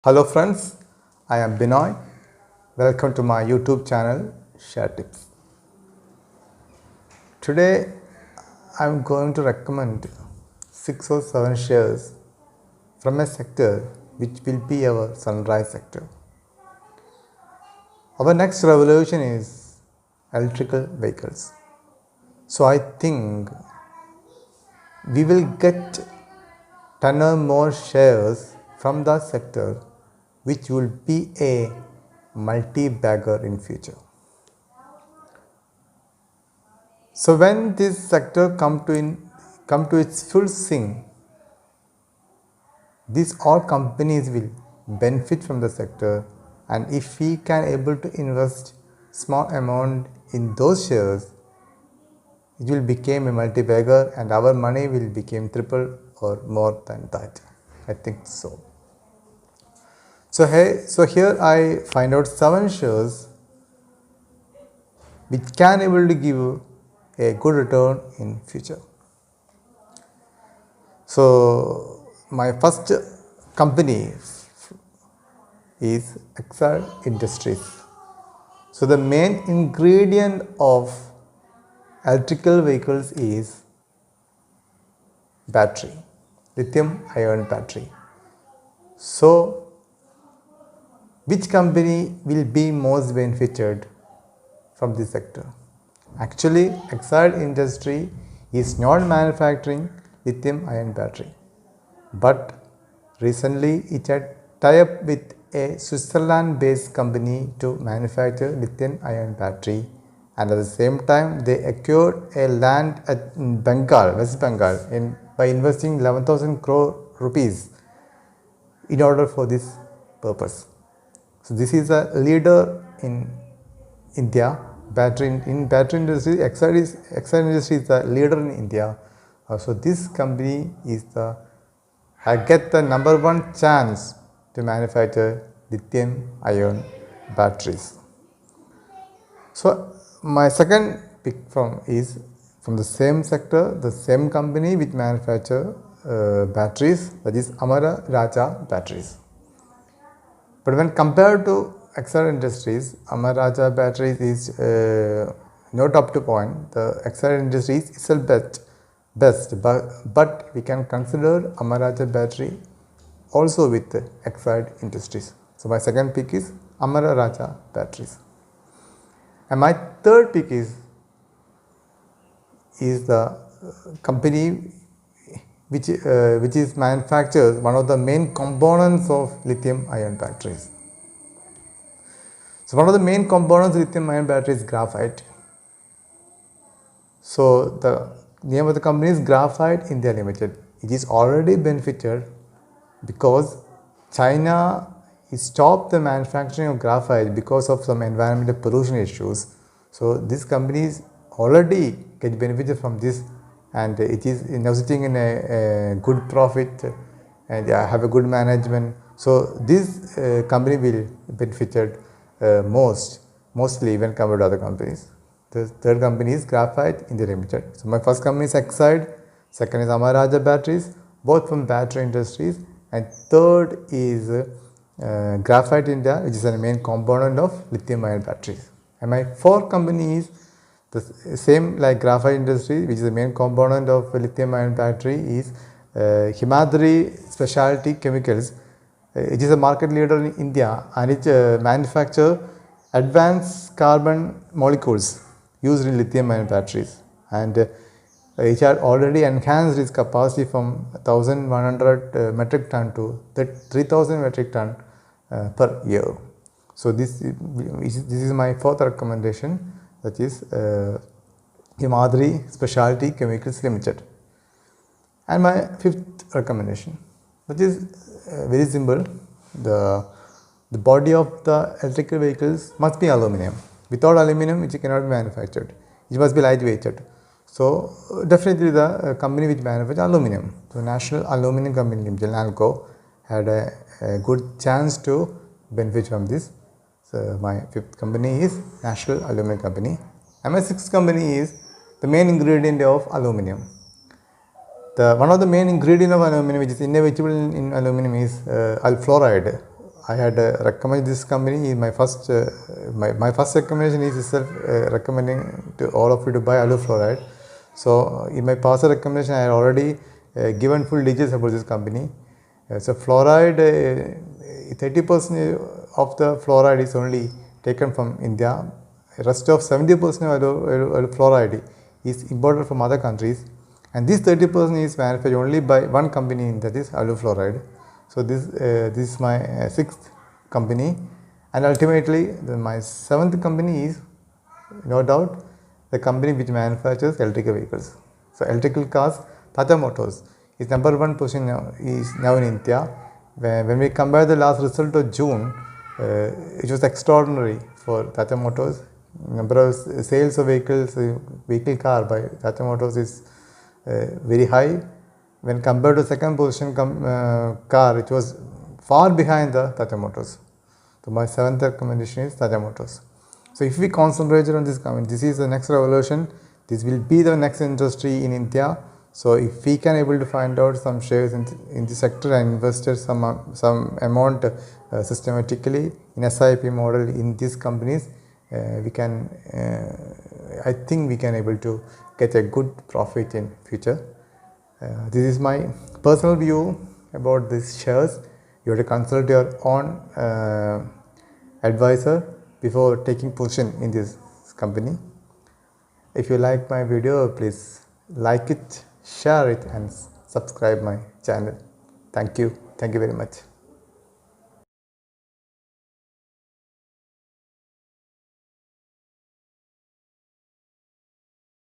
Hello friends, I am Binoy. Welcome to my YouTube channel Share Tips. Today I am going to recommend 6 or 7 shares from a sector which will be our sunrise sector. Our next revolution is electrical vehicles. So I think we will get 10 or more shares from that sector which will be a multi-bagger in future. So when this sector come to its full swing, these all companies will benefit from the sector, and if we can able to invest small amount in those shares, it will become a multi-bagger and our money will become triple or more than that. I think so. So here I find out 7 shares which can able to give a good return in future. So my first company is Exide Industries. So the main ingredient of electrical vehicles is battery, lithium ion battery. So which company will be most benefited from this sector? Actually, Exide Industry is not manufacturing lithium ion battery, but recently it had tie up with a Switzerland based company to manufacture lithium ion battery, and at the same time they acquired a land in Bengal, West Bengal by investing 11,000 crore rupees in order for this purpose. So this is a leader in India. Battery industry, Exide Industry is the leader in India. So this company is get the number 1 chance to manufacture lithium ion batteries. So my second pick is from the same sector, the same company which manufacture batteries, that is Amara Raja batteries. But when compared to Exide Industries, Amara Raja batteries is not up to point. The Exide Industries is still best, but we can consider Amara Raja battery also with Exide Industries. So my second pick is Amara Raja batteries. And my third pick is the company which is manufactures one of the main components of lithium ion batteries. So one of the main components of lithium ion battery is graphite. So the name of the company is Graphite India Limited. It is already benefited because China stopped the manufacturing of graphite because of some environmental pollution issues. So this company is already get benefited from this, and it is now sitting in a good profit and have a good management. So this company will benefited mostly when compared to other companies. The third company is Graphite India Limited. So my first company is Exide, second is Amara Raja batteries, both from battery industries, and third is Graphite India, which is the main component of lithium ion batteries. And my fourth company is the same like Graphite Industry, which is the main component of lithium ion battery, is Himadri Specialty Chemicals. It is a market leader in India, and it manufactures advanced carbon molecules used in lithium ion batteries, and it had already enhanced its capacity from 1100 metric ton to 3000 metric ton per year. So this is my fourth recommendation, that is Himadri Specialty Chemicals Limited. And my fifth recommendation, that is very simple. The body of the electrical vehicles must be aluminum. Without aluminum, it cannot be manufactured. It must be lightweighted. So definitely the company which manufactures aluminum, so National Aluminum Company Limited, NALCO, had a good chance to benefit from this. So my fifth company is National Aluminum Company. And my sixth company is the main ingredient of aluminum. One of the main ingredient of aluminum which is inevitable in aluminum is alfluoride. I had recommended this company. My first recommendation is itself recommending to all of you to buy alu fluoride. So in my past recommendation, I had already given full details about this company. So fluoride, 30% of the fluoride is only taken from India. The rest of 70% of alu fluoride is imported from other countries, and this 30% is manufactured only by one company, that is alu fluoride. So this is my sixth company, and ultimately my seventh company is no doubt the company which manufactures electrical vehicles. So electrical cars, Tata Motors is number one position now in India. When we compare the last result of June, it was extraordinary for Tata Motors. Number of sales of vehicle car by Tata Motors is very high. When compared to second position car, it was far behind the Tata Motors. So my seventh recommendation is Tata Motors. So if we concentrate on this company, this is the next revolution. This will be the next industry in India. So if we can able to find out some shares in the sector and invested some amount systematically in SIP model in these companies, we can I think we can able to get a good profit in future. This is my personal view about these shares. You have to consult your own advisor before taking position in this company. If you like my video, please like it, share it, and subscribe my channel. Thank you very much.